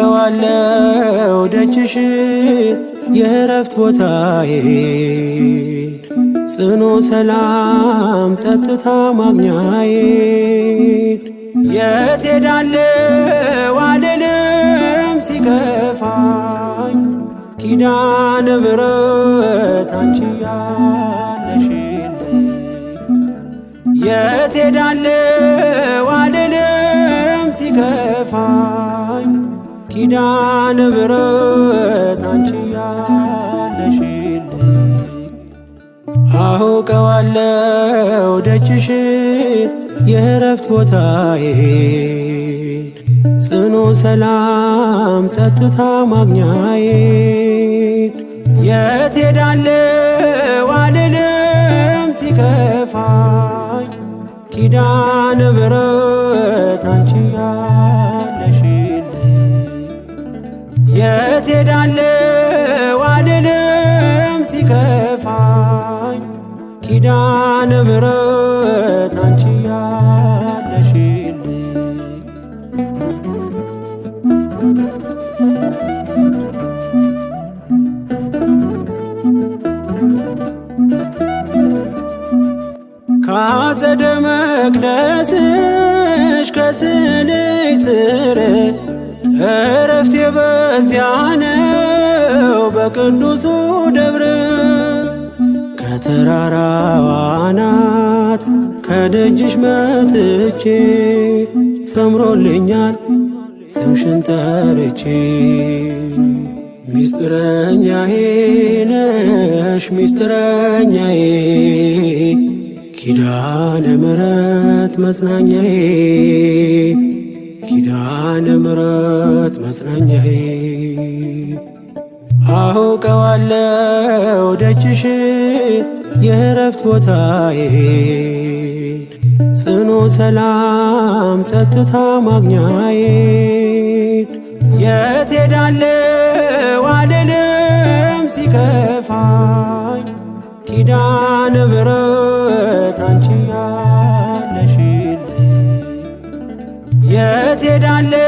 አውቀዋለሁ ደጅሽ የእረፍት ቦታዬን ጽኑ ሰላም ጸጥታ ማግኛዬን የት ሄዳለሁ አልልም ሲከፋኝ ኪዳነ ምሕረት አንቺ ያለሽልኝ የት ሄዳለሁ አልልም ሲከፋኝ ኪዳነ ምሕረት አንቺ ያለሽልኝ አውቀዋለሁ ደጅሽ የእረፍት ቦታዬን ጽኑ ሰላም ጸጥታ ማግኛዬን የት ሄዳለሁ አልልም ሲከፋኝ ኪዳነ ምሕረት አንቺ የት ሄዳለሁ አልልም ሲከፋኝ ኪዳነ ምሕረት አንቺ ያለሽልኝ ከአጸደ መቅደስሽ ከስንሽ ስር እረፍቴ በዚያ ነው በቅዱሱ ደብረ ከተራራው አናት ከደጅሽ መጥቼ ሰምሮልኛል ስምሽን ጠርቼ ሚስጥረኛዬ ነሽ ሚስጥረኛዬ ኪዳነ ምሕረት መጽናኛዬ ኪዳነ ምሕረት መጽናኛዬ አውቀዋለሁ ደጅሽ የእረፍት ቦታዬን ጽኑ ሰላም ጸጥታ ማግኛዬን የት ሄዳለሁ አልልም ሲከፋኝ ኪዳነ ምሕረት አንቺ ያለሽልኝ የት ሄዳለሁ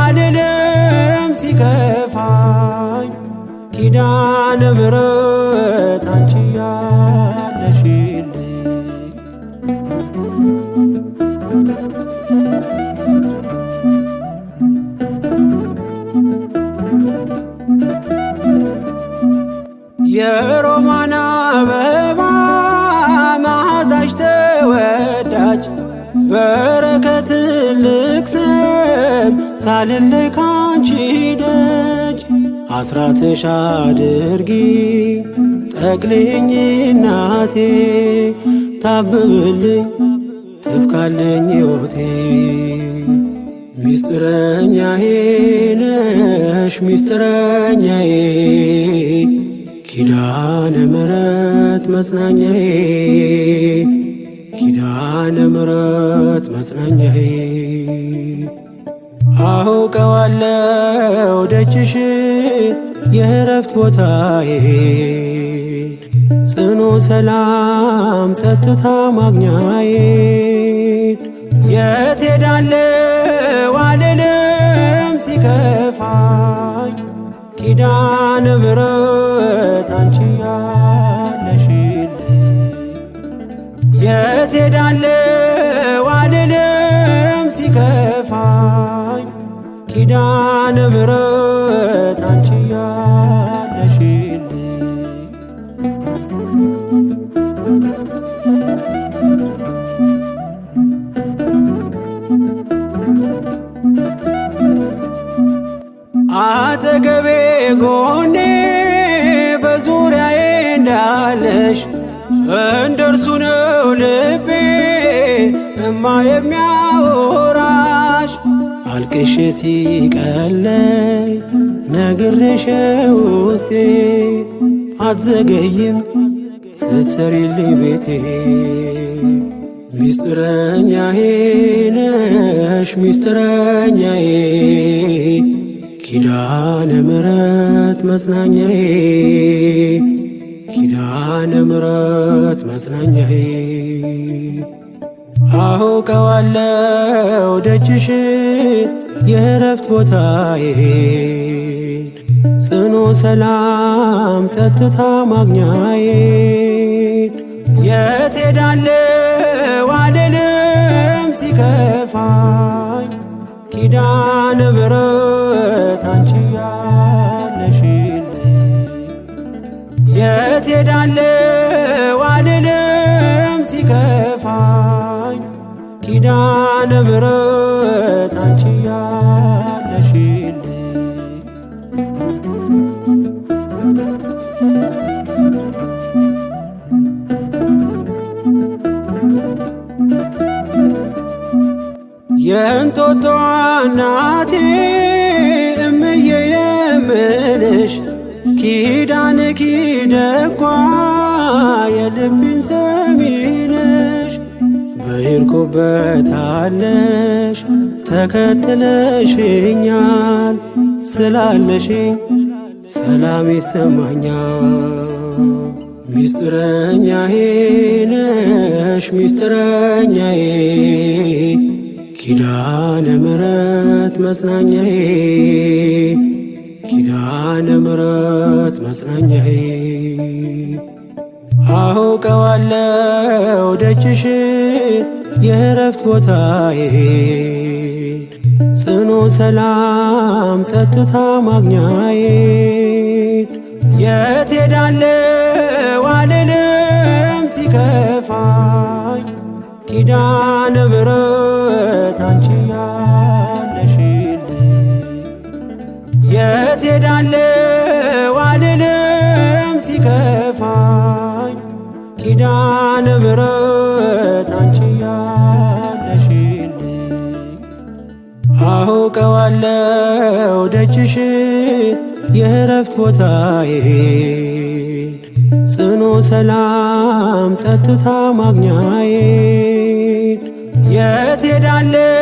አልልም ሲከፋኝ ኪዳነ ምሕረት አንቺ ያለሽልኝ የሮማን አበባ መዓዛሽ ተወዳጅ በረከት ልቅሰም ሳልለይ ካንቺ ደጅ አስራትሽ አድርጊ ጠቅልኝ እናቴ ታብብልኝ ትፍካለኝ ሕይወቴ ሚስጥረኛዬ ነሽ ሚስጥረኛዬ ኪዳነ ምሕረት መጽናኛዬ ኪዳነ ምሕረት መጽናኛዬ አውቀዋለሁ ደጅሽ የእረፍት ቦታዬን ጽኑ ሰላም ጸጥታ ማግኛዬን የት ሄዳለሁ አልልም ሲከፋኝ ኪዳነ ምሕረት አንቺ ያለሽልኝ የት ሄዳለሁ አልልም ሲከፋኝ ኪዳነ ምሕረት አንቺ ያለሽልኝ አጠገቤ ጎኔ በዙሪያዬ እንዳለሽ እንደርሱ ነው ልቤ እማ የሚያወራሽ አልቅሼ ሲቀለይ ነግሬሽ ውስጤ አትዘገይም ስትሰሪልኝ ቤቴ ሚስጥረኛዬ ነሽ ሚስጥረኛዬ ኪዳነ ምሕረት መጽናኛዬ ኪዳነ ምሕረት መጽናኛዬ አውቀዋለሁ ደጅሽ የእረፍት ቦታዬን ጽኑ ሰላም ጸጥታ ማግኛዬን የት ሄዳለሁ አልልም ሲከፋኝ ኪዳነ ምሕረት አንቺ ያለሽልኝ የት ሄዳለሁ አልልም ሲከፋኝ ኪዳነ ምሕረት አንቺ ያለሽልኝ የእንጦጦ እናቴ እምዬ የምልሽ ኪዳንኪ ደጓ የልቤን ሰሚ ነሽ በሄድኩበት አለሽ ተከትለሽኛል ስላለሽኝ ሰላም ይሰማኛል ሚስጥረኛዬ ነሽ ሚስጥረኛዬ ኪዳነ ምሕረት መጽናኛዬ ኪዳነ ምሕረት መጽናኛዬ አውቀዋለሁ ደጅሽ የእረፍት ቦታዬን ጽኑ ሰላም ጸጥታ ማግኛዬን የት ሄዳለሁ አልልም ሲከፋኝ ኪዳነ ምሕረት አንቺ ያለሽልኝ የት ሄዳለሁ አልልም ሲከፋኝ ኪዳነ ምሕረት አንቺ ያለሽልኝ አውቀዋለሁ ደጅሽ የእረፍት ቦታዬን ጽኑ ሰላም ጸጥታ ማግኛዬን የት ሄዳለሁ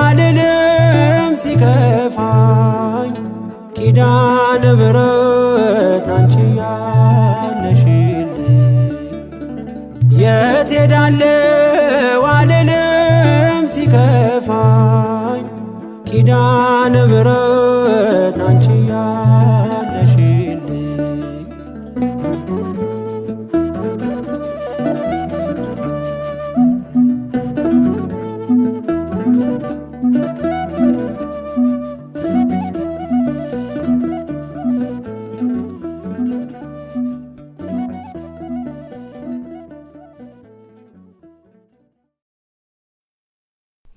አልልም ሲከፋኝ ኪዳነ ምሕረት አንቺ ያለሽልኝ የት ሄዳለሁ አልልም ሲከፋኝ ኪዳነ ምሕረት አንቺ ያለሽልኝ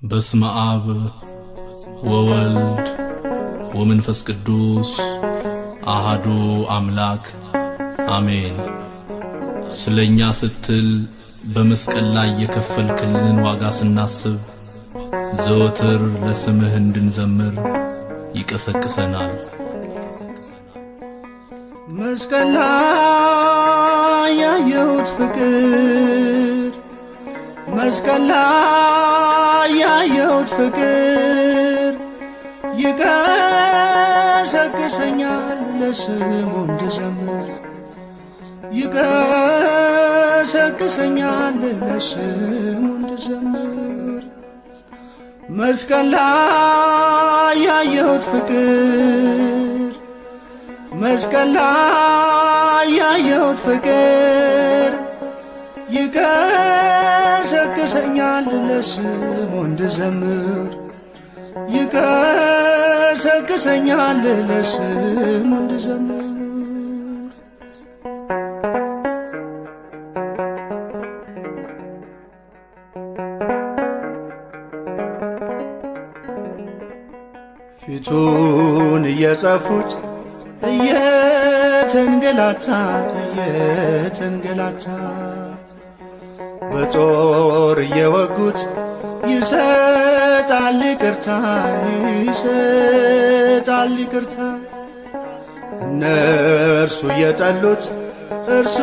በስመ አብ ወወልድ ወመንፈስ ቅዱስ አሃዱ አምላክ አሜን። ስለኛ ስትል በመስቀል ላይ የከፈልክልን ዋጋ ስናስብ ዘወትር ለስምህ እንድንዘምር ይቀሰቅሰናል። መስቀል ላይ ያየሁት ፍቅር መስቀል ላይ ያየሁት ፍቅር ይቀሰቅሰኛል ለስሙ እንድዘምር ይቀሰቅሰኛል ለስሙ እንድዘምር መስቀል ላይ ያየሁት ፍቅር መስቀል ላይ ያየሁት ፍቅር ይቀሰቅሰኛል ለስሙ እንድዘምር ይቀሰቅሰኛል ለስሙ እንድዘምር ፊቱን እየጸፉት እየተንገላታ በጦር እየወጉት ይሰጣል ይቅርታ እነርሱ የጠሉት እርሱ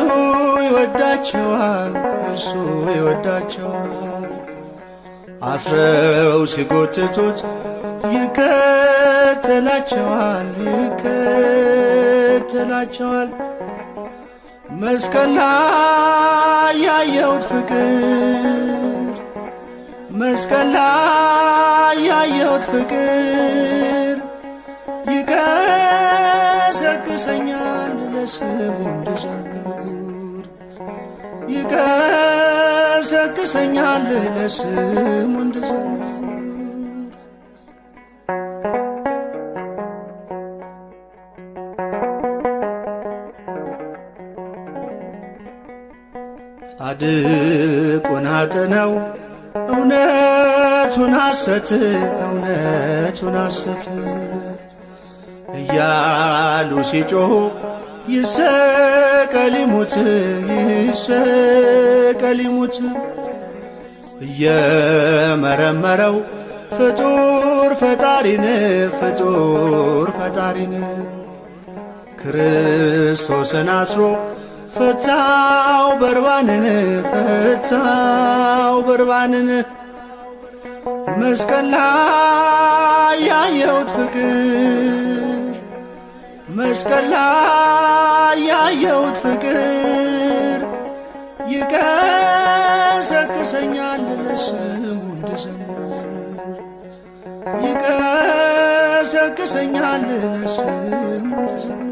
ይወዳቸዋል፣ እርሱ ይወዳቸዋል። አስረው ሲጎትቱት ይከተላቸዋል፣ ይከተላቸዋል። መስቀል ላይ ያየሁት ፍቅር፣ መስቀል ላይ ያየሁት ፍቅር ይቀሰቅሰኛል ለስሙ እንድዘምር፣ ይቀሰቅሰኛል ለስሙ እንድዘምር። ጻድቁን አጥነው እውነቱን ሐሰት፣ እውነቱን ሐሰት እያሉ ሲጮኹ ይሰቀል ይሙት፣ ይሰቀል ይሙት። እየመረመረው ፍጡር ፈጣሪን፣ ፍጡር ፈጣሪን ክርስቶስን አስሮ ፈታው በርባንን፣ ፈታው በርባንን። መስቀል ላይ ያየሁት ፍቅር፣ መስቀል ላይ ያየሁት ፍቅር ይቀሰቅሰኛል ለስሙ እንድዘምር፣ ይቀሰቅሰኛል ለስሙ እንድዘምር።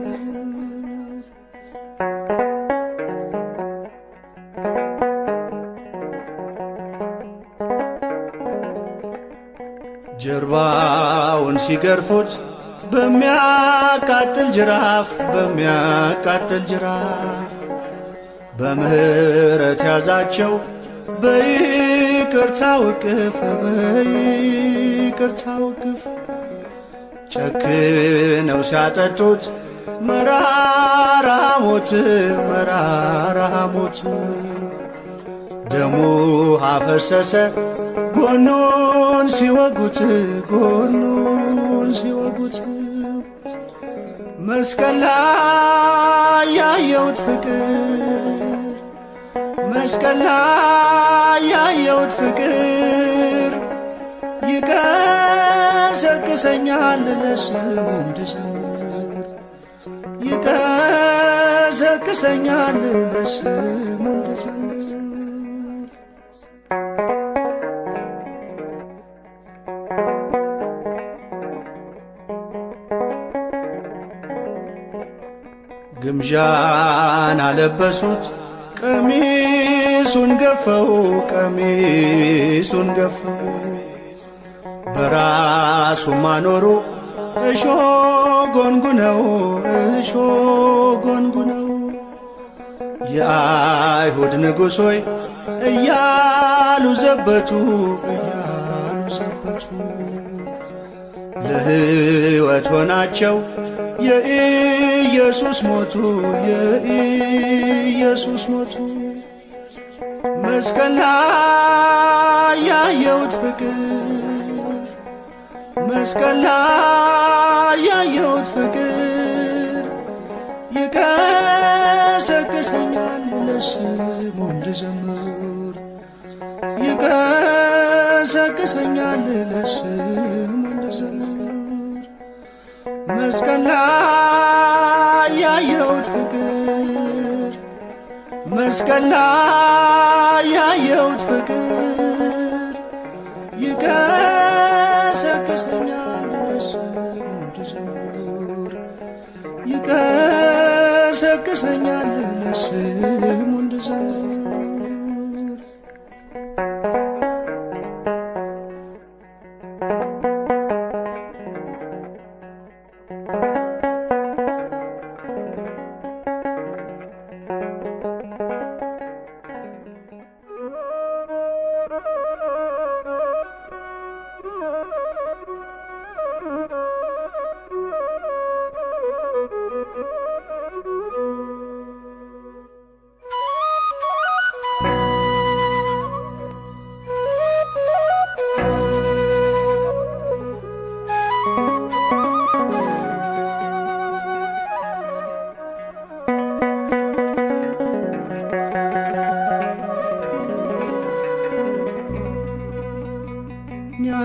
ጀርባውን ሲገርፉት በሚያቃጥል ጅራፍ፣ በሚያቃጥል ጅራፍ በምህረት ያዛቸው በይቅርታው እቅፍ፣ በይቅርታው እቅፍ ጨክነው ሲያጠጡት መራራ ሞት፣ መራራ ሞት ደሙ አፈሰሰ ጎኑን ሲወጉት፣ ጎኑን ሲወጉት። መስቀል ላይ ያየሁት ፍቅር፣ መስቀል ላይ ያየሁት ፍቅር ይቀሰቅሰኛል ለስሙ እንድዘምር፣ ይቀሰቅሰኛል ለስሙ እንድዘምር። ግምዣን አለበሱት ቀሚሱን ገፈው፣ ቀሚሱን ገፈው በራሱም አኖሩ እሾ ጎንጉነው፣ እሾ ጎንጉነው። የአይሁድ ንጉሥ ሆይ እያሉ ዘበቱ፣ እያሉ ዘበቱ። ለሕይወት ሆናቸው የኢየሱስ ሞቱ፣ የኢየሱስ ሞቱ። መስቀል ላይ ያየሁት ፍቅር፣ መስቀል ላይ ያየሁት ፍቅር ይቀሰቅሰኛል ለስሙ እንድዘምር፣ ይቀሰቅሰኛል ለስሙ እንድዘምር። መስቀል ላይ ያየሁት ፍቅር፣ መስቀል ላይ ያየሁት ፍቅር ይቀሰቅሰኛል ለስሙ እንድዘምር፣ ይቀሰቅሰኛል ለስሙ እንድዘምር።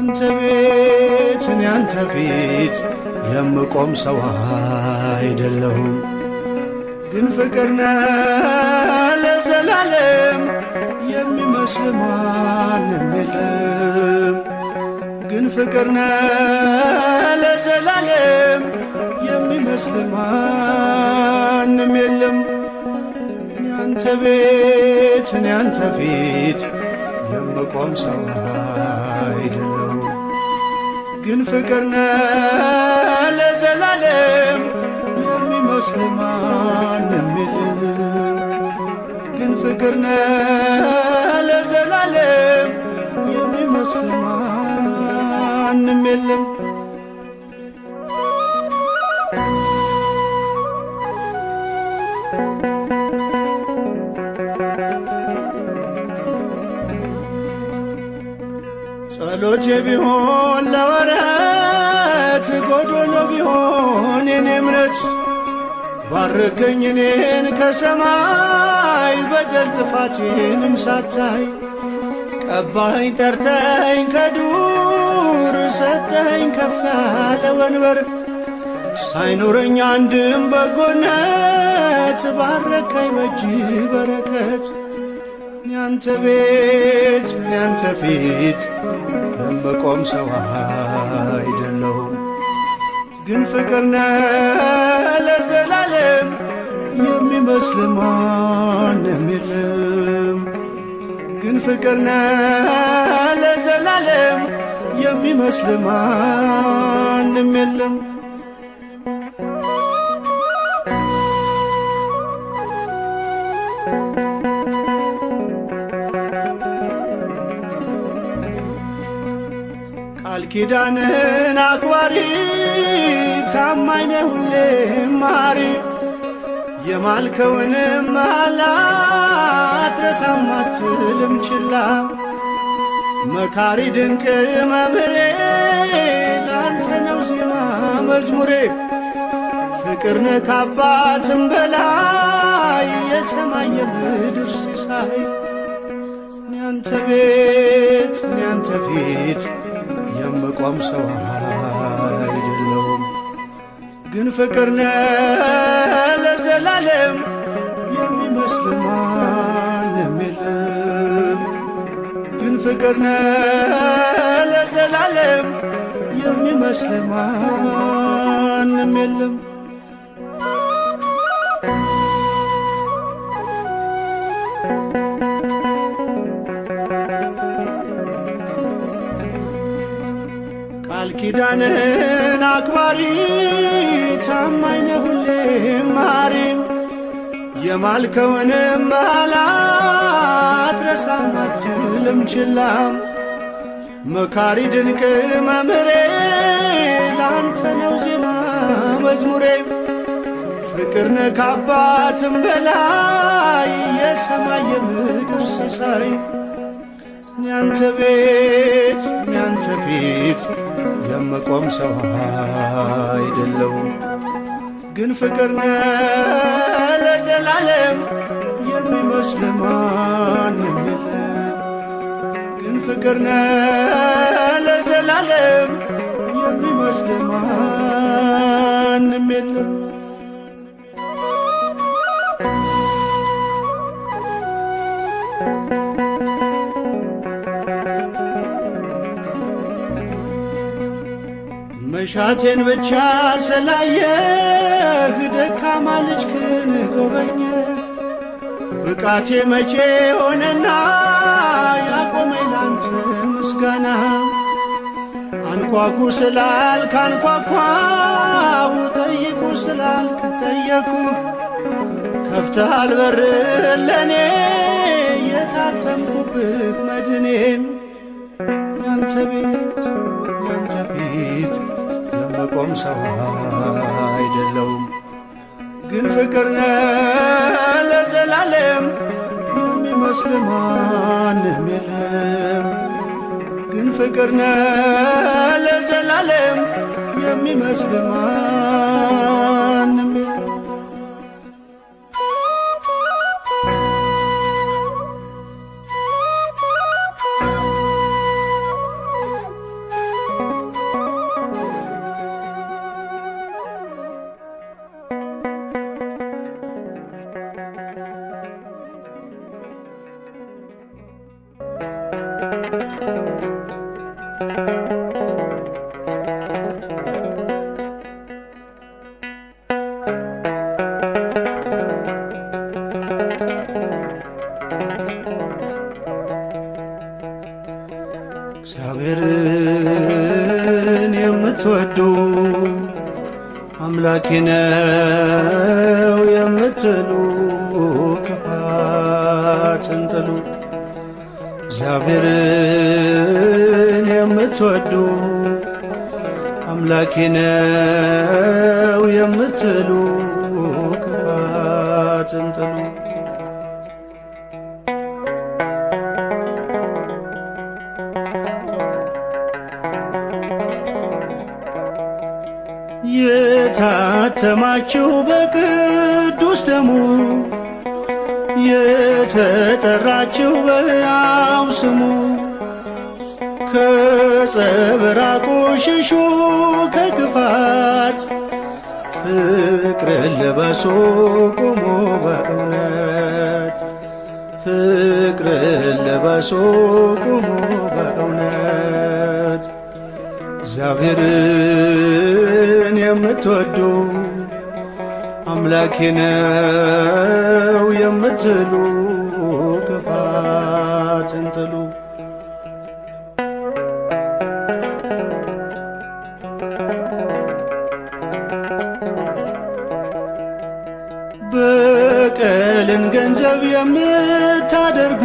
ያንተ ቤት እኔ ያንተ ፊት የምቆም ሰው አይደለሁም። ግን ፍቅር ነህ ለዘላለም የሚመስል ማንም የለም። ግን ፍቅር ነህ ለዘላለም የሚመስል ማንም የለም። እኔ ያንተ ቤት እኔ ያንተ ፊት የምቆም ሰው አይደለሁም። ግን ፍቅር ነህ ለዘላለም የሚመስል ማንም የለም። ግን ፍቅር ነህ ለዘላለም የሚመስል ማንም የለም። ጸሎቴ ቢሆን ለወረት ጎዶሎ ቢሆን የኔ እምነት ባርከኝ እኔን ከሰማይ በደል ጥፋቴንም ሳታይ ቀባኸኝ ጠርተኸኝ ከዱር ሰጠኸኝ ከፍ ያለ ወንበር ሳይኖረኝ አንድም በጎነት ባረከኝ በእጅ በረከት ያንተ ቤት ያንተ ፊት የምቆም ሰው አይደለሁም። ግን ፍቅር ነህ ለዘላለም የሚመስል ማንም የለም። ግን ፍቅር ነህ ለዘላለም የሚመስል ማንም የለም። ቃል ኪዳንህን አክባሪ ታማኝ ነህ ሁሌም መሐሪ የማልከውንም መሐላ አትረሳም አትልም ችላ መካሪ ድንቅ መምህሬ ላንተ ነው ዜማ መዝሙሬ ፍቅር ነህ ከአባትም በላይ የሰማይ የምድር ሲሳይ ያንተ ቤት ያንተ ፊት የምቆም ሰው አይደለሁም። ግን ፍቅር ነህ ለዘላለም የሚመስል ማንም የለም። ግን ፍቅር ነህ ለዘላለም የሚመስል ማንም የለም። ቃል ኪዳንህን አክባሪ ታማኝ ነህ ሁሌም መሐሪ የማልከውንም መሐላ አትረሳም አትልም ችላ መካሪ ድንቅ መምህሬ ላንተ ነው ዜማ መዝሙሬ ፍቅር ነህ ከአባትም በላይ የሰማይ የምድር ሲሳይ ያንተ ቤት ያንተ ፊት የምቆም ሰው አይደለሁም። ግን ፍቅር ነህ ለዘላለም የሚመስል ማንም የለም። ግን ፍቅር ነህ ለዘላለም የሚመስል ማንም የለም። መሻቴን ብቻ ስላየህ ደካማ ልጅህን ጎበኘ ብቃቴ መቼ ሆነና ያቆመኝ ላንተ ምስጋና አንኳኩ ስላልክ አንኳኳሁ ጠይቁ ስላልክ ጠየቅሁ ከፍተሃል በር ለኔ የታተምኩብህ መድኔም ያንተ ቤት ያንተ ፊት የምቆም ሰው አይደለሁም። ግን ፍቅር ነህ ለዘላለም የሚመስል ማንም የለም። ግን ፍቅር ነህ ለዘላለም የሚመስል ማንም የለም። አምላኬ ነው የምትሉ ክፋትን ጥሉ። እግዚአብሔርን የምትወዱ አምላኬ ነው የምትሉ ክፋትን ጥሉ። የታተማችሁ በቅዱስ ደሙ የተጠራችሁ በሕያው ስሙ ከጸብራቁ ሽሹ ከክፋት ፍቅርን ልበሱ ቁሙ በእውነት ፍቅርን ልበሱ ቁሙ በእውነት እግዚአብሔርን የምትወዱ አምላኬ ነው የምትሉ ክፋትን ጥሉ። በቀልን ገንዘብ የምታደርጉ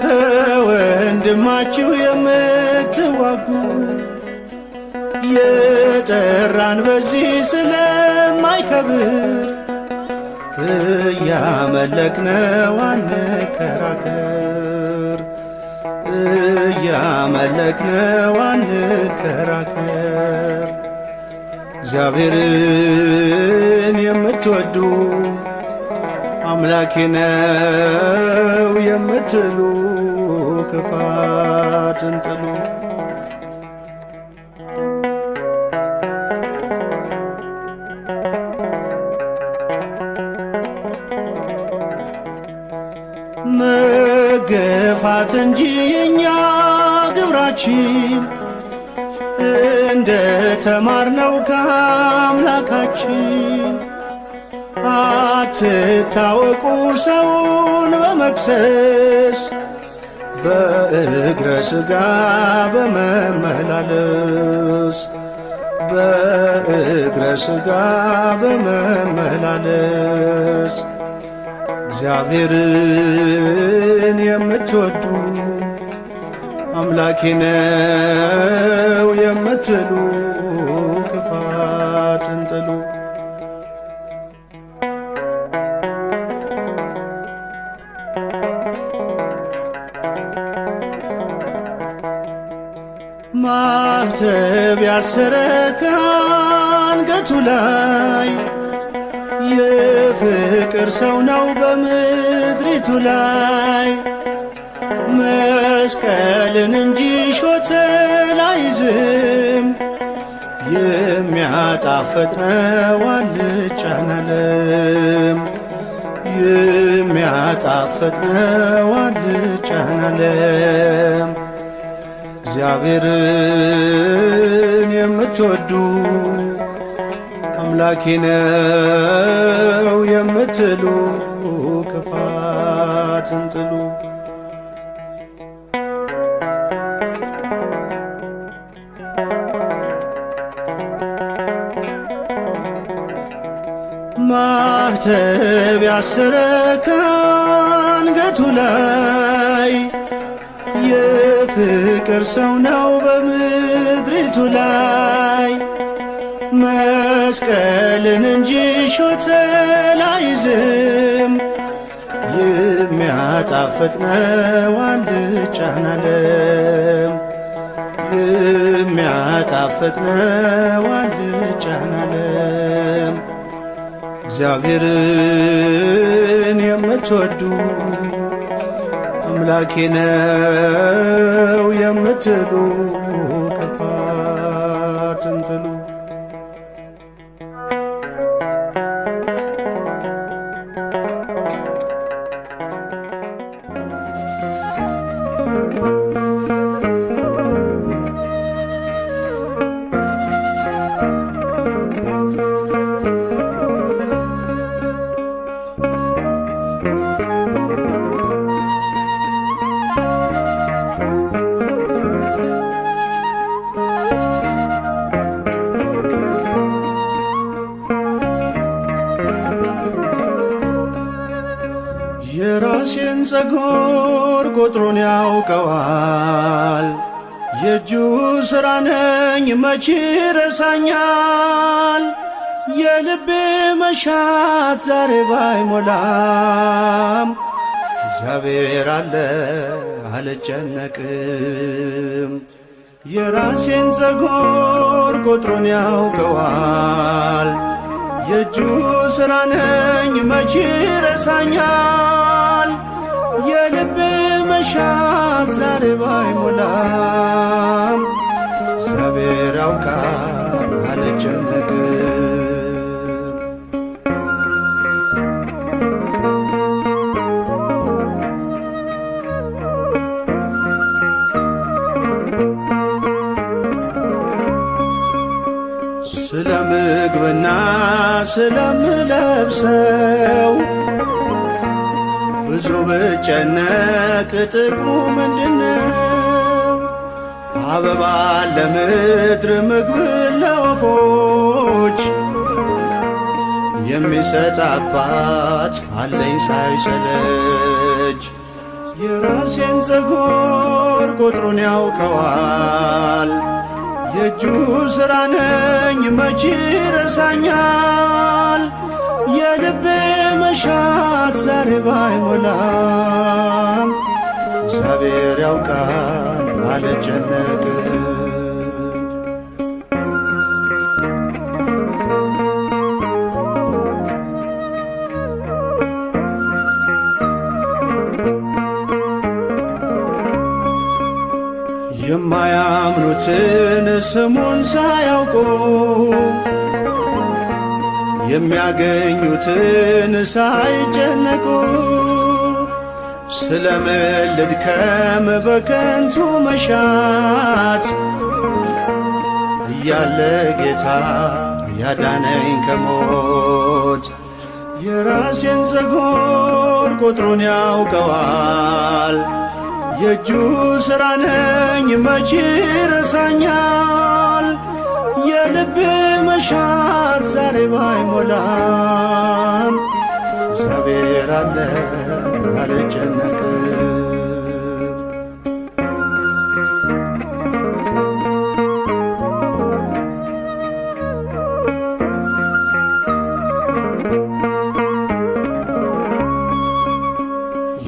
ከወንድማችሁ የምትዋጉ የጠራን በዚህ ስለማይከብር እያመለክነው አንከራከር እያመለክነው አንከራከር። እግዚአብሔርን የምትወዱ አምላኬ ነው የምትሉ ክፋትን ጥሉ። መገፋት እንጂ የኛ ግብራችን እንደ ተማርነው ከአምላካችን አትታወቁ ሰውን በመክሰስ በእግረ ሥጋ በመመላለስ በእግረ ሥጋ በመመላለስ እግዚአብሔርን የምትወዱ አምላኬ ነው የምትሉ ክፋትን ጥሉ። ማኅተብ ያሰረ ከአንገቱ ላይ የፍቅር ሰው ነው በምድሪቱ ላይ መስቀልን እንጂ ሾተል አይዝም የሚያጣፍጥ ነው አልጫን ዓለም የሚያጣፍጥ ነው አልጫን ዓለም። እግዚአብሔርን የምትወዱ አምላኬ ነው የምትሉ ክፋትን ጥሉ። ማኅተብ ያሰረ ከአንገቱ ላይ የፍቅር ሰው ነው በምድሪቱ ላይ መስቀልን እንጂ ሾተል አይዝም የሚያጣፍጥ ነው አልጫን ዓለም የሚያጣፍጥ ነው አልጫን ዓለም። እግዚአብሔርን የምትወዱ አምላኬ ነው የምትሉ ክፋትን ጥሉ። የራሴን ፀጉር ቁጥሩን ያውቀዋል። የእጁ ሥራ ነኝ መቼ ረሳኛል። የልቤ መሻት ዛሬ ባይሞላም እግዚአብሔር አለ አልጨነቅም። የራሴን ፀጉር ቁጥሩን ያውቀዋል። የእጁ ሥራ ነኝ መቼ ረሳኛል። የልቤ መሻት ዛሬ ባይሞላም እግዚአብሔር ያውቃል አልጨነቅም። ስለ ምግብና ስለምለብሰው ብዙ ብጨነቅ ጥቅሙ ምንድነው? አበባ ለምድር ምግብ ለወፎች የሚሰጥ አባት አለኝ ሳይሰለች። የራሴን ፀጉር ቁጥሩን ያውቀዋል። የእጁ ሥራ ነኝ መቼ ረሳኛል። የልቤ መሻት ዛሬ ባይሞላም እግዚአብሔር ያውቃል አልጨነቅም። የማያምኑትን ስሙን ሳያውቁ የሚያገኙትን ሳይጨነቁ ስለምን ልድከም በከንቱ መሻት እያለ ጌታ ያዳነኝ ከሞት። የራሴን ፀጉር ቁጥሩን ያውቀዋል። የእጁ ሥራ ነኝ መቼ ረሳኛል። የልቤ መሻት ዛሬ ባይሞላም እግዚአብሔር አለ አልጨነቅም።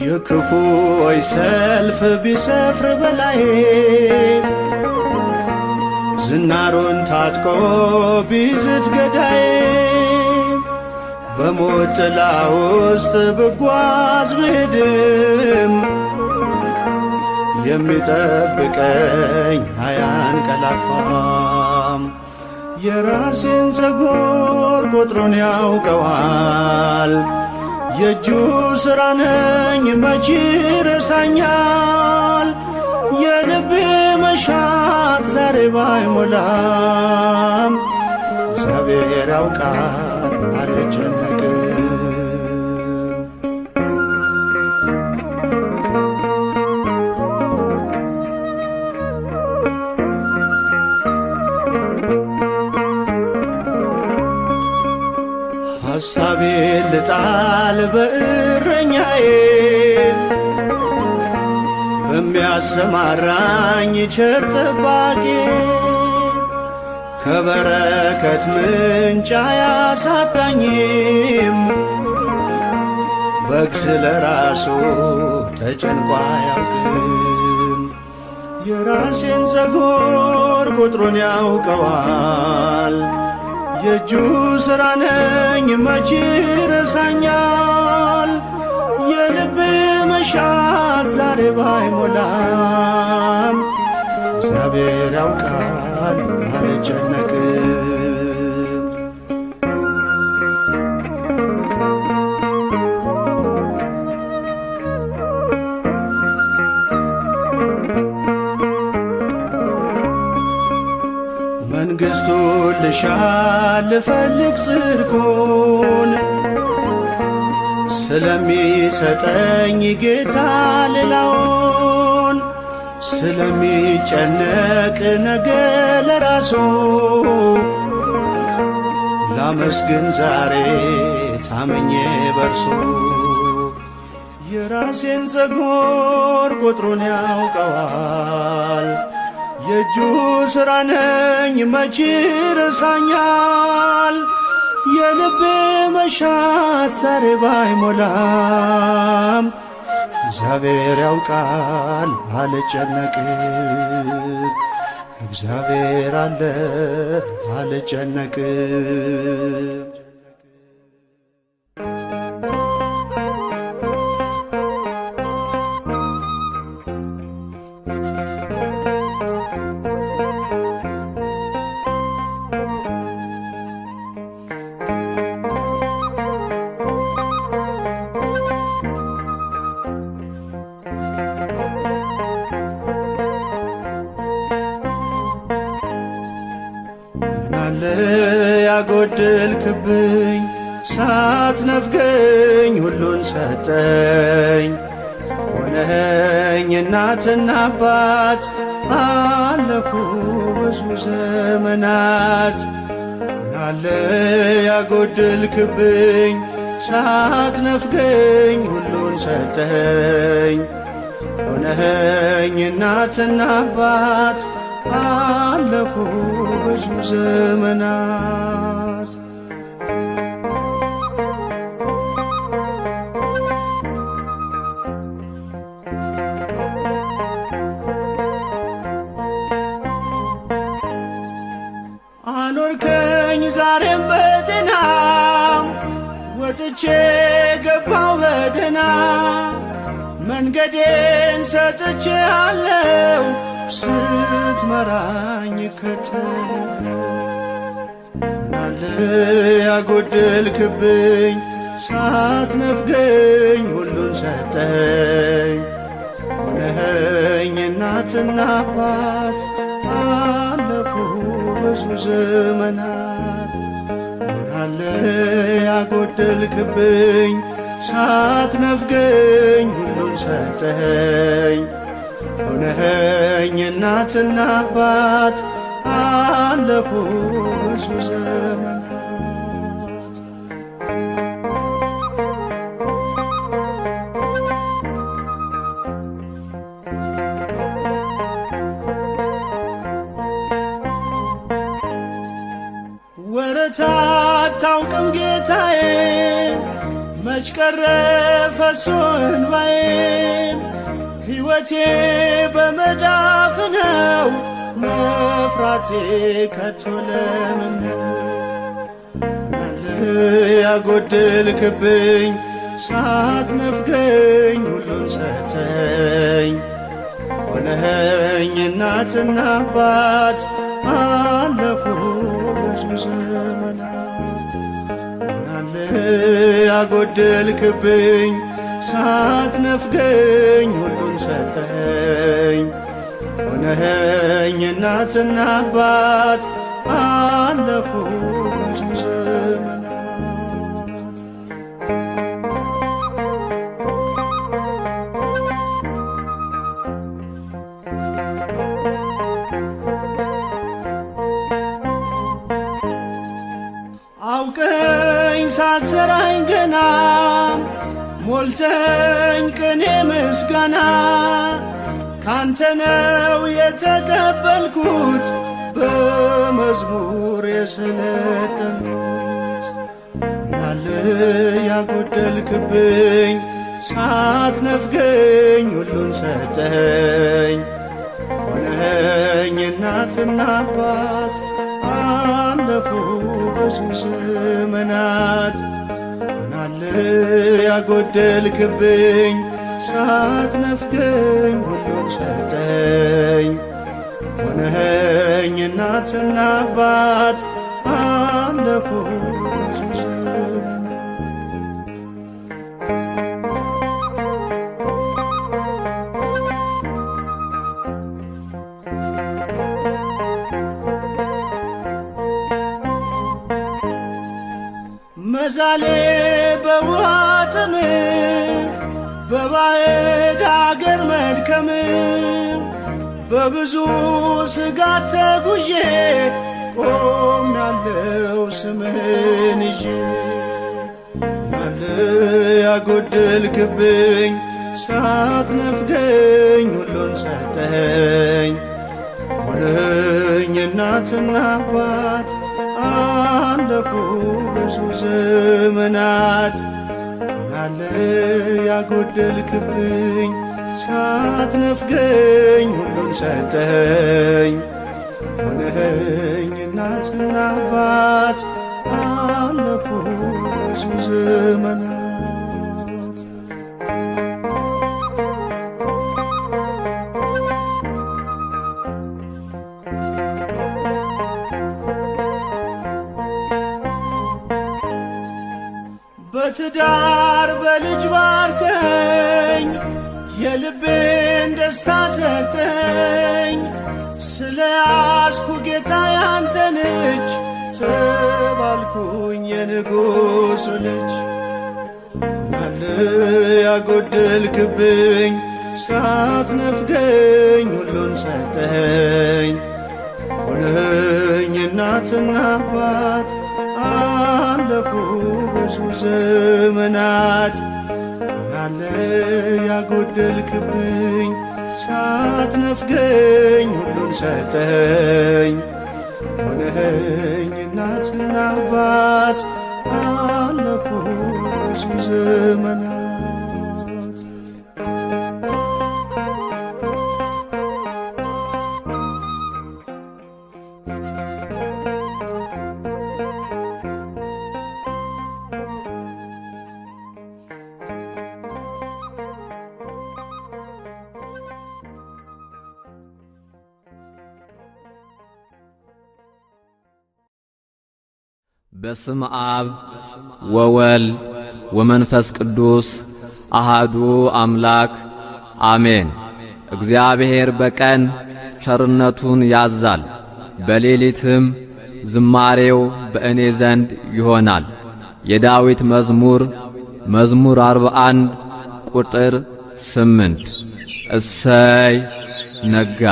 የክፉዎች ሰልፍ ቢሰፍር በላይ ዝናሩን ታጥቆ ቢዝት ገዳይ በሞት ጥላ ውስጥ ብጓዝ ብሄድም የሚጠብቀኝ አያንቀላፋም። የራሴን ፀጉር ቁጥሩን ያውቀዋል። የእጁ ሥራ ነኝ መቼ ረሳኛል። የልቤ መሻት ዛሬ ባይሞላም እግዚአብሔር ያውቃል አልጨነቅም። ሐሳቤን ልጣል በእረኛዬ በሚያሰማራኝ ቸር ጠባቂ ከበረከት ምንጭ አያሳጣኝም። በግ ስለ ራሱ ተጨንቆ አያውቅም። የራሴን ፀጉር ቁጥሩን ያውቀዋል። የእጁ ሥራ ነኝ መቼ ረሳኛል። የልቤ መሻት ዛሬ ባይሞላም እግዚአብሔር ያውቃል አልጨነቅም። መንግሥቱን ልሻ ልፈልግ ጽድቁን ስለሚሰጠኝ ጌታ ሌላውን ስለሚጨነቅ ነገ ለራሱ ላመስግን ዛሬ ታመኜ በርሱ። የራሴን ፀጉር ቁጥሩን ያውቀዋል። የእጁ ሥራ ነኝ መች ረሳኛል። የልቤ መሻት ዛሬ ባይሞላም እግዚአብሔር ያውቃል አልጨነቅም። እግዚአብሔር አለ አልጨነቅም። ያጎደልክብኝ ሳትነፍገኝ ሁሉን ሰጠኝ። ሆነኝ እናትና አባት አለፉ ብዙ ዘመናት። ምናለ ያጎደልክብኝ ሳትነፍገኝ ሁሉን ሰጠኝ። ሆነኝ እናትና አባት አለፉ ብዙ ዘመናት። አኖርከኝ ዛሬም በጤና ወጥቼ ገባው በደና። መንገዴን ሰጥቼ አለው ስትመራኝ ከተል። ምናለ ያጎደልክብኝ ሳትነፍገኝ ሁሉን ሰጠኝ። ሆነኸኝ እናትና አባት አለፉ ብዙ ዘመናት። ምናለ ያጎደልክብኝ ሳትነፍገኝ ሁሉን ሰጠኝ። ሆነኸኝ እናትና አባት አለፉ ብዙ ዘመናት። ወረት አታውቅም ጌታዬ መች ቀረ ፈሶ እንባዬ። ሕይወቴ በመዳፍ ነው መፍራቴ ከቶ ለምን ነው? ምናለ ያጎደልክብኝ ሳትነፍገኝ ሁሉን ሰጠኝ። ሆነኸኝ እናትና አባት አለፉ ብዙ ዘመናት። ምናለ ያጎደልክብኝ ሳትነፍገኝ ሁሉን ሰጠኝ። ሆነኸኝ እናትና አባት አለፉ ብዙ ዘመናት። አውቀኝ ሳትሰራኝ ገና ሞልተኝ ቅኔ ምስጋና። ካንተ ነው የተቀበልኩት በመዝሙር የሰለጠንኩት። ምናለ ያጎደልክብኝ ሳትነፍገኝ ሁሉን ሰጠኝ። ሆነኸኝ እናትና አባት አለፉ ብዙ ዘመናት። ምናለ ያጎደልክብኝ ሳትነፍገኝ ሁሉን ሰጠኝ። ሆነኸኝ እናትና አባት አለፉ ብዙ ዘመናት። መዛሌ በውሃ ጥም በባዕድ አገር መድከም በብዙ ስጋት ተጉዤ ቆሜያለሁ ስምህን ይዤ። ምናለ ያጎደልክብኝ ሳትነፍገኝ ሁሉን ሰጠኸኝ። ሆነኝ እናትና አባት አለፉ ብዙ ዘመናት። ምናለ ያጎደልክብኝ ሳትነፍገኝ ሁሉን ሰጠኸኝ። ሆነኝ እናትና አባት አለፉ ብዙ ዘመናት። በትዳር በልጅ ባርከኝ የልቤን ደስታ ሰጠኝ። ስለ ያዝኩ ጌታ ያንተን እጅ ተባልኩኝ የንጉሡ ልጅ። ምናለ ያጎደልክብኝ ሳትነፍገኝ ሁሉን ሰጠኸኝ። ሆነኝ እናትና አባት አለፉ ብዙ ዘመናት። ምናለ ያጎደልክብኝ ሳትነፍገኝ ሁሉን ሰጠኸኝ። ሆነኝ እናትና አባት አለፉ ብዙ ዘመናት። በስም አብ ወወልድ ወመንፈስ ቅዱስ አሃዱ አምላክ አሜን። እግዚአብሔር በቀን ቸርነቱን ያዛል፣ በሌሊትም ዝማሬው በእኔ ዘንድ ይሆናል። የዳዊት መዝሙር 41 ቁጥር 8 እሰይ ነጋ።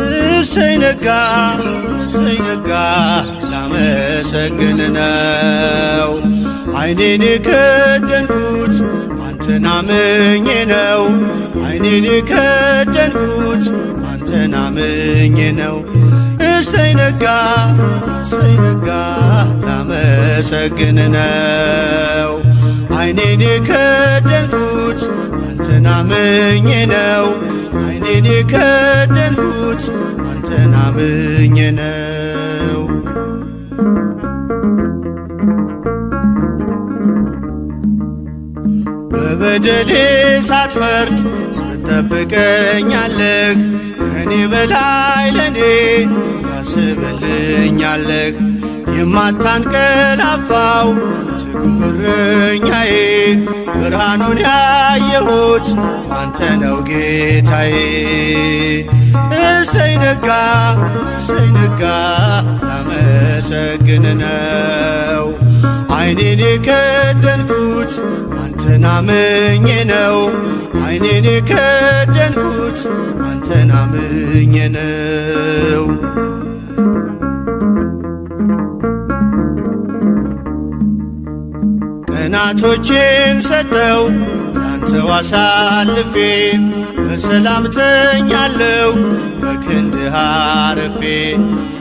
እሰይ ነጋ እሰይ ነጋ ላመሰግን ነው። ዓይኔን የከደንኩት አንተን አምኜ ነው። ዓይኔን የከደንኩት አንተን አምኜ ነው። እሰይ ነጋ ላመሰግን ነው። ዓይኔን የከደንኩት አንተን አምኜ ነው። ዓይኔን የከደንኩት አንተን አምኜ ነው። በበደሌ ሳትፈርድ ትጠብቀኛለህ። ከኔ በላይ ለኔ ታስብልኛለህ። የማታንቀላፋው ትጉህ እረኛዬ ብርሃኑን ያየሁት አንተ ነው ጌታዬ። እሰይ ነጋ ላመሰግን ነው። ዓይኔን የከደንኩት አንተን አምኜ ነው። ዓይኔን የከደንኩት አንተን አምኜ ነው። ቀናቶቼን ሰጠው ላንተው አሳልፌ፣ በሰላም ተኛለሁ በክንድህ አርፌ።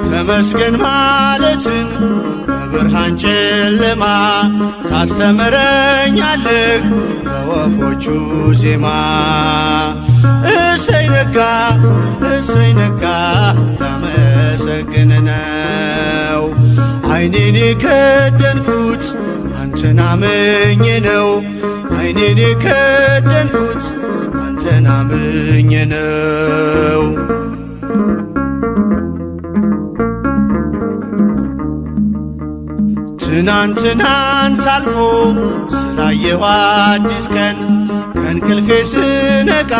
ተመስገን ማለትን በብርሃን ጨለማ ታስተምረኛለህ በወፎቹ ዜማ። እሰይ ነጋ ላመሰግን ነው። ዓይኔን የከደንኩት አንተን አምኜ ነው። ዓይኔን የከደንኩት አንተን አምኜ ነው። ትናንት አልፎ ስላየሁ አዲስ ቀን ከእንቅልፌ ስነቃ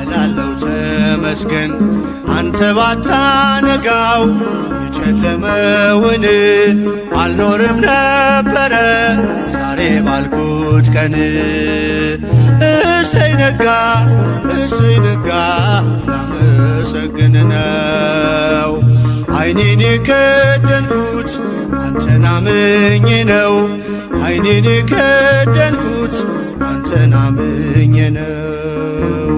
እላለሁ ተመስገን። አንተ ባታነጋው የጨለመውን አልኖርም ነበረ ዛሬ ባልኩት ቀን እሰይ ነጋ ላመሰግን ነው። ዓይኔን የከደንኩት አንተን አምኜ ነው። ዓይኔን የከደንኩት አንተን አምኜ ነው።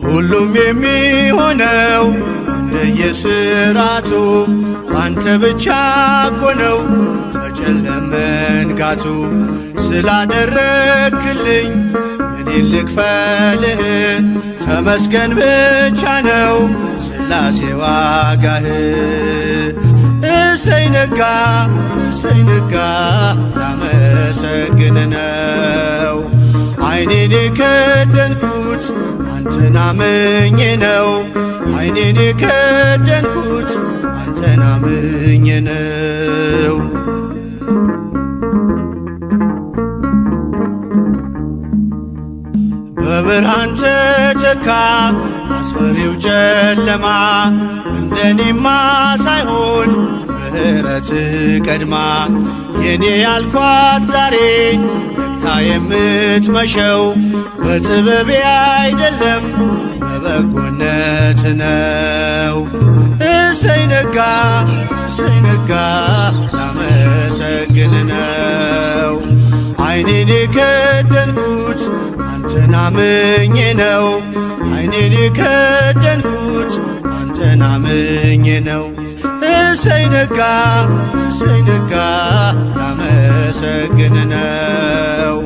ሁሉም የሚሆነው እንደየሥራቱ አንተ ብቻ እኮ ነው በጨለም መንጋቱ። ስላደረግክልኝ እኔን ልክፈልህ ተመስገን ብቻ ነው ሥላሴ ዋጋህ። እሰይ ነጋ ላመሰግን ነው። ዓይኔን የከደንኩት አንተን አምኜ ነው። ዓይኔን የከደንኩት አንተን አምኜ ነው። በብርሃን ተተካ አስፈሪው ጨለማ እንደኔማ ሳይሆን ምሕረት ቀድማ የኔ ያልኳት ዛሬ ነግታ የምትመሸው በጥበቤ አይደለም በበጎነት ነው። እሰይ ነጋ ላመሰግን ነው። ዓይኔን የከደንኩት አንተን አምኜ ነው። ዓይኔን የከደንኩት አንተን አምኜ ነው። እሰይ ነጋ ላመሰግን ነው።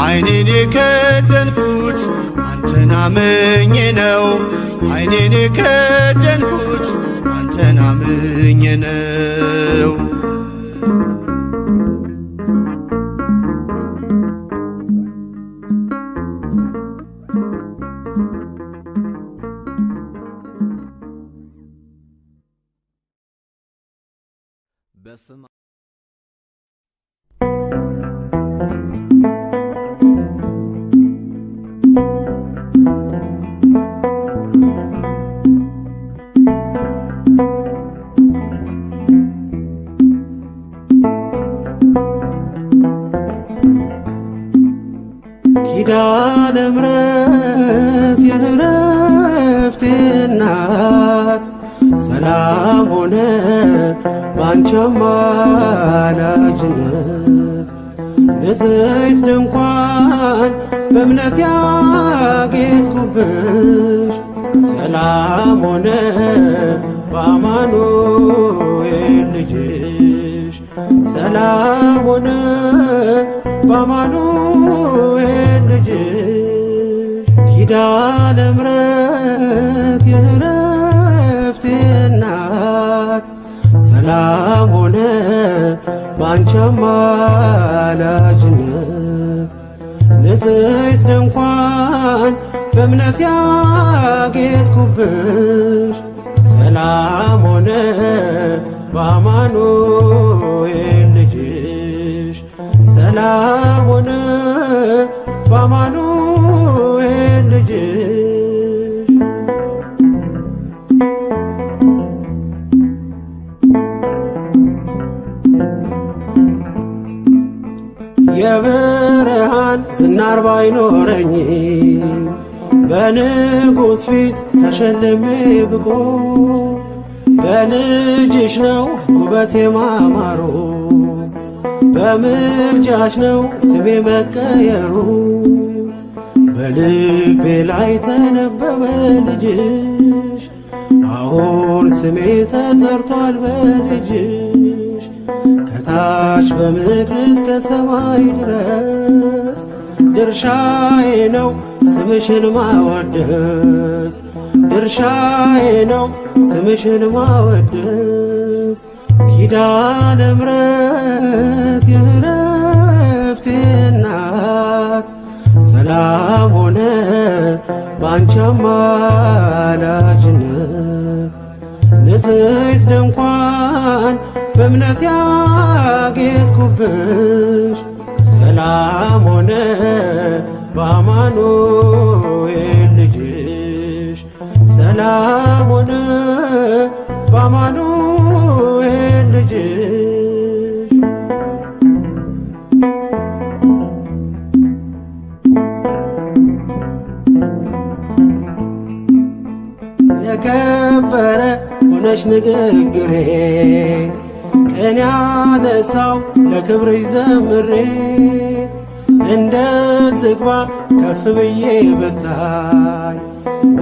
ዓይኔን የከደንኩት አንተን አምኜ ነው። ዓይኔን የከደንኩት አንተን አምኜ ነው። በስም ኪዳነ ምሕረት የዕረፍቴ እናት ሰላም ሆነ ባንቺ አማላጅነት። ንጽሕት ድንኳን በእምነት ያጌጥኩብሽ ሰላም ሆነ በአማኑኤል ልጅሽ። ሰላም ሆነ በአማኑኤል ልጅሽ። ኪዳነ ምሕረት የዕረፍቴ እናት ሰላም ሆነ ባንቺ አማላጅነት። ንጽሕት ድንኳን በእምነት ያጌጥኩብሽ ሰላም ሆነ በአማኑኤል ልጅሽ። ሰላም ሆነ በአማኑኤል ልጅሽ። የብርሃን ዝናር ባይኖረኝ በንጉሥ ፊት ተሸልሜ ብቆ በልጅሽ ነው ውበቴ ማማሩ። በምልጃሽ ነው ስሜ መቀየሩ። በልቤ ላይ ተነበበ ልጅሽ አሁን ስሜ ተጠርቷል በልጅሽ። ከታች በምድር እስከ ሰማይ ድረስ ድርሻዬ ነው ስምሽን ማወደስ። ድርሻዬ ነው ስምሽን ማወደስ። ኪዳነ ምሕረት የዕረፍቴ እናት ሰላም ሆነ ባንቺ አማላጅነት። ንጽሕት ድንኳን በእምነት ያጌጥኩብሽ ሰላም ሆነ በአማኑኤል ልጅሽ። ሰላም ሆነ በአማኑኤል ልጅሽ የከበረ ሆነሽ ንግግሬ ቀን ያነሳው ለክብርሽ ዘምሬ እንደ ዝግባ ከፍ ብዬ ብታይ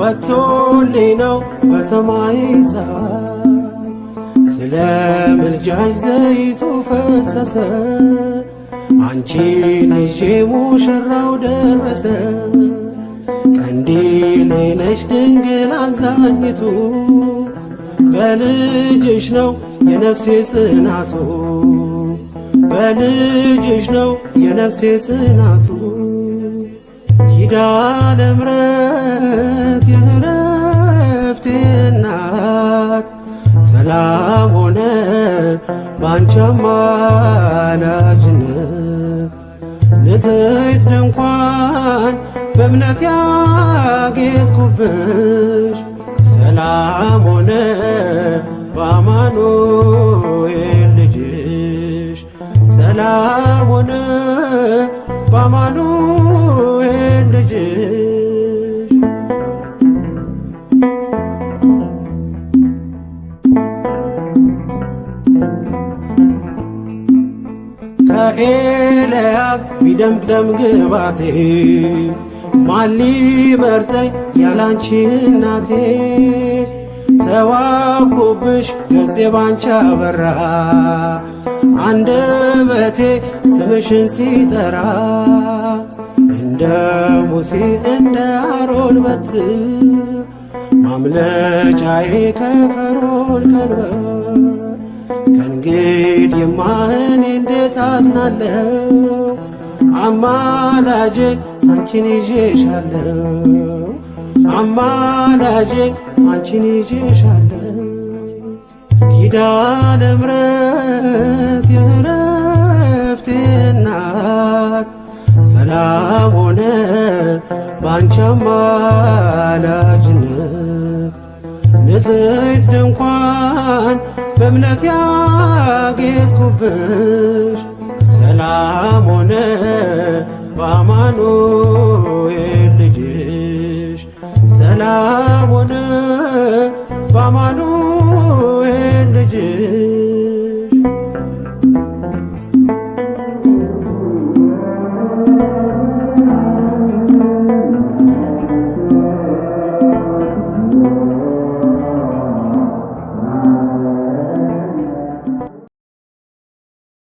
ወጥቶልኝ ነው በሰማይ ፀሐይ ስለ ምልጃሽ ዘይቱ ፈሰሰ አንቺን ይዤ ሙሽራው ደረሰ ቀንዲሌ ነሽ ድንግል አዛኝቱ በልጅሽ ነው የነፍሴ ጽናቱ በልጅሽ ነው የነፍሴ ጽናቱ ኪዳነ ምሕረት የዕረፍቴ እናት ሰላም ሆነ ባንቺ አማላጅነት ንጽሕት ድንኳን በእምነት ያጌጥኩብሽ ሰላም ሆነ በአማኑኤል ልጅሽ ሰላም ሆነ በአማኑኤል ልጅሽ ከኤልያብ ቢደምቅ ደም ግባቴ ማን ሊመርጠኝ ያላንቺ እናቴ ተዋብኩብሽ ገጼ ባንቺ አበራ አንደበቴ ስምሽን ሲጠራ እንደ ሙሴ እንደ አሮን በትር ማምለጫዬ ከፈርዖን ቀንበር ከእንግዲህማ እኔ እንዴት አዝናለሁ አማላጄ አንቺን ይዤሻለሁ አማላጄ አንቺን ይዤሻለሁ ኪዳነ ምሕረት የዕረፍቴ እናት ሰላም ሆነ ባንቺ አማላጅነት ንጽሕት ድንኳን በእምነት ያጌጥኩብሽ ሰላም ሆነ በአማኑኤል ልጅሽ ሰላም ሆነ